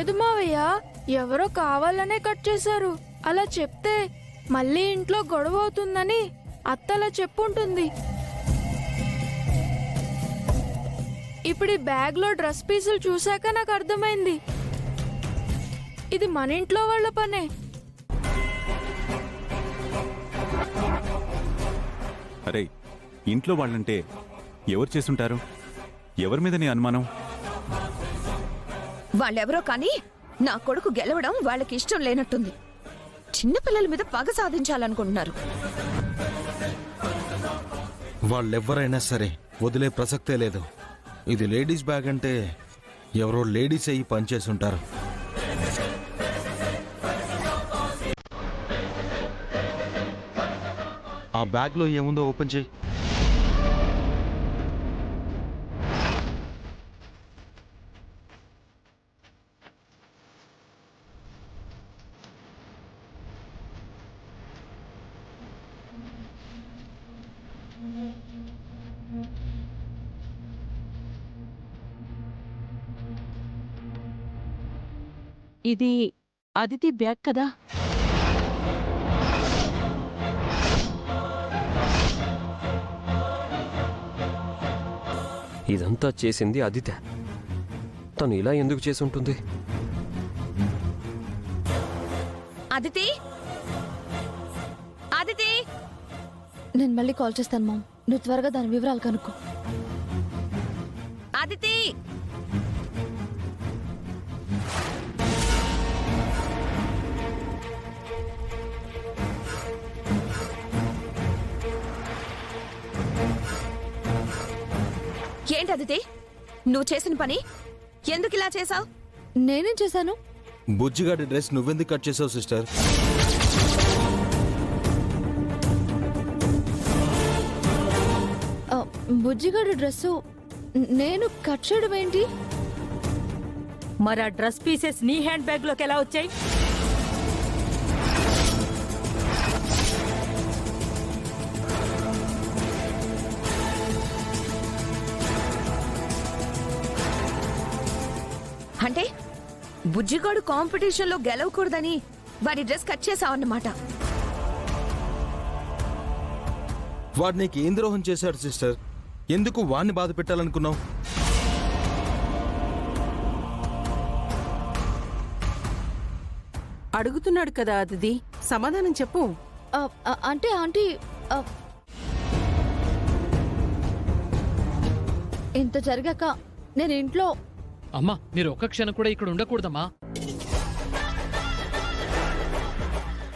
లేదు మావయ్య, ఎవరో కావాలనే కట్ చేశారు. అలా చెప్తే మళ్ళీ ఇంట్లో గొడవ అవుతుందని అత్తలా చెప్పుంటుంది. ఇప్పుడు ఈ బ్యాగ్ లో డ్రెస్ పీసులు చూశాక నాకు అర్థమైంది, ఇది మన ఇంట్లో వాళ్ళ పనే. అరే, ఇంట్లో వాళ్ళంటే ఎవరు చేసుంటారు? ఎవరి మీద నీ అనుమానం? వాళ్ళెవరో కానీ నా కొడుకు గెలవడం వాళ్ళకి ఇష్టం లేనట్టుంది. చిన్నపిల్లల మీద పగ సాధించాలనుకుంటున్నారు. వాళ్ళెవ్వరైనా సరే వదిలే ప్రసక్తే లేదు. ఇది లేడీస్ బ్యాగ్ అంటే ఎవరో లేడీస్ అయ్యి పనిచేస్తుంటారు. ఆ బ్యాగ్లో ఏముందో ఓపెన్ చేయి. ఇది అదితి బ్యాగ్ కదా? ఇదంతా చేసింది అదితే. తను ఇలా ఎందుకు చేసి ఉంటుంది? అదితి, అదితి, నేను మళ్ళీ కాల్ చేస్తాను మామ్, నువ్వు త్వరగా దాని వివరాలు కనుక్కో. అదితి. ఏంటి అదితి, నువ్వు చేసిన పని? ఎందుకు ఇలా చేసావు? నేనేం చేశాను? బుజ్జిగాడి డ్రెస్ నువ్వెందుకు కట్ చేసావు సిస్టర్? బుజ్జిగాడి డ్రెస్సు నేను కట్ చేయడం ఏంటి? మరి ఆ డ్రెస్ పీసెస్ నీ హ్యాండ్ బ్యాగ్ లోకి ఎలా వచ్చాయి? అంటే బుజ్జిగాడు కాంపిటీషన్లో గెలవకూడదని వాడి డ్రెస్ కట్ చేసావన్నమాట. వాడు నీకు ఏం ద్రోహం చేశాడు సిస్టర్? ఎందుకు వాణ్ణి బాధ పెట్టాలనుకున్నావు? అడుగుతున్నాడు కదా అదితి, సమాధానం చెప్పు. అంటే ఆంటీ, ఇంత జరిగాక నేను ఇంట్లో... అమ్మా, మీరు ఒక్క క్షణం కూడా ఇక్కడ ఉండకూడదమ్మా.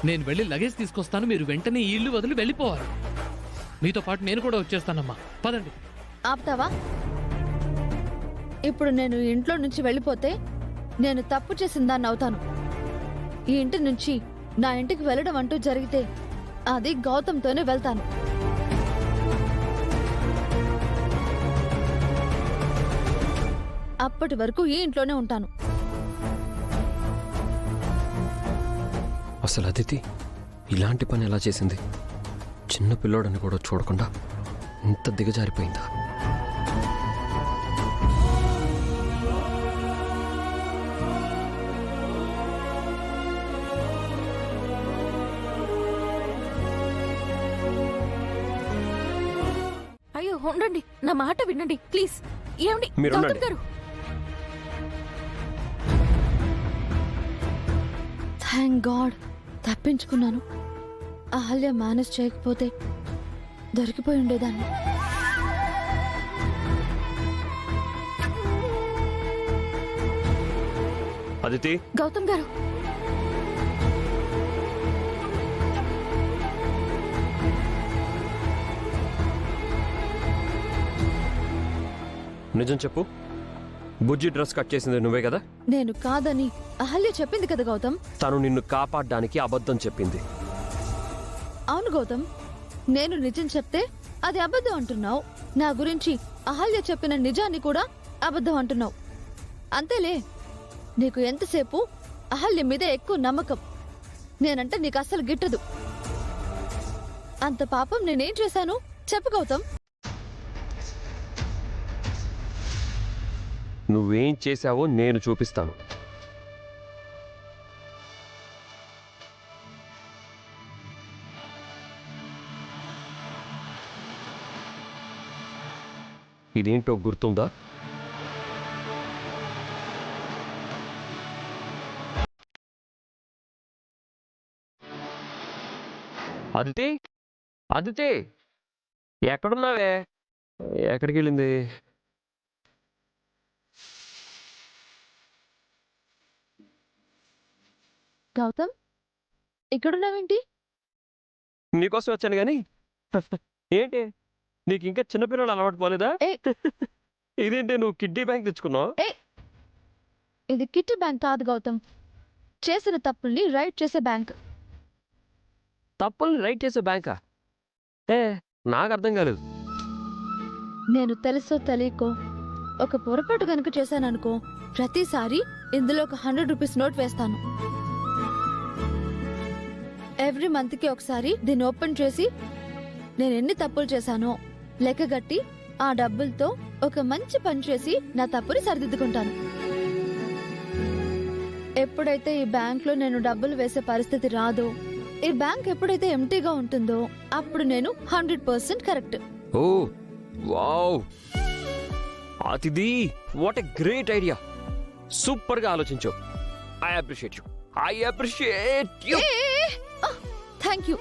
నేను వెళ్ళి లగేజ్ తీసుకొస్తాను, మీరు వెంటనే ఈ ఇల్లు వదిలి వెళ్ళిపోవాలి. మీతో పాటు నేను కూడా వచ్చేస్తానమ్మా, పదండి. ఆపుతావా? ఇప్పుడు నేను ఇంట్లో నుంచి వెళ్ళిపోతే నేను తప్పు చేసిన దాన్ని అవుతాను. ఈ ఇంటి నుంచి నా ఇంటికి వెళ్ళడం అంటూ జరిగితే అది గౌతమ్తోనే వెళ్తాను. అప్పటి వరకు ఈ ఇంట్లోనే ఉంటాను. అసలు అదితి ఇలాంటి పని ఎలా చేసింది? చిన్న పిల్లోడని కూడా చూడకుండా ఇంత దిగజారిపోయిందా? అయ్యో ఉండండి, నా మాట వినండి ప్లీజ్. ఏమండి గౌతమ్ గారు? థ్యాంక్ గాడ్, తప్పించుకున్నాను. అహల్య మేనేజ్ చేయకపోతే దొరికిపోయి ఉండేదాన్ని. అదితి, గౌతమ్ గారు, నిజం చెప్పు. బుజ్జి డ్రెస్ కట్ చేసింది నువ్వే కదా? నేను కాదని అహల్య చెప్పింది కదా గౌతమ్. తను నిన్ను కాపాడడానికి అబద్ధం చెప్పింది. అవును గౌతమ్, నేను నిజం చెప్తే అది అబద్ధం అంటున్నావు. నా గురించి అహల్య చెప్పిన నిజాన్ని కూడా అబద్ధం అంటున్నావు. అంతేలే, నీకు ఎంతసేపు అహల్య మీద ఎక్కువ నమ్మకం. నేనంటే నీకు అస్సలు గిట్టదు. అంత పాపం నేనేం చేశాను చెప్పు గౌతమ్. నువ్వేం చేశావో నేను చూపిస్తాను. ఇదేంటో గుర్తుందా? అదితి, అదితి, ఎక్కడున్నావే? ఎక్కడికి వెళ్ళింది? గౌతమ్ ఇక్కడున్నావేంటి? నీకోసం వచ్చాను కానీ ఏంటి నీకు ఇంకా చిన్నపిల్లలు అలవాటు పోలేదా? ఏ. ఇదేంటి నువ్వు కిడ్నీ బ్యాంక్ తెచ్చుకున్నావు? ఇది కిట్టి బ్యాంక్ కాదు గౌతమ్, చేసిన తప్పుల్ని రైట్ చేసే బ్యాంక్. తప్పుల్ని రైట్ చేసే బ్యాంకా? ఏ నాకు అర్థం కాలేదు. నేను తెలుసో తెలియకో ఒక పొరపాటు కనుక చేశాననుకో, ప్రతిసారి ఇందులో ఒక 100 రూపీస్ నోట్ వేస్తాను. ఎవ్రీ మంత్కి ఒకసారి దీన్ని ఓపెన్ చేసి నేను ఎన్ని తప్పులు చేశానో లెక్కగట్టి ఆ డబ్బులతో ఒక మంచి పని చేసి నా తప్పుని సరిదిద్దుకుంటాను. ఎప్పుడైతే ఈ బ్యాంక్లో నేను డబ్బులు వేసే పరిస్థితి రాదో, ఈ బ్యాంక్ ఎప్పుడైతే ఎంటీగా ఉంటుందో, అప్పుడు నేను 100% correct. Oh wow, Atithi, what a great idea. Super గా ఆలోచించావు. I appreciate you. Thank you.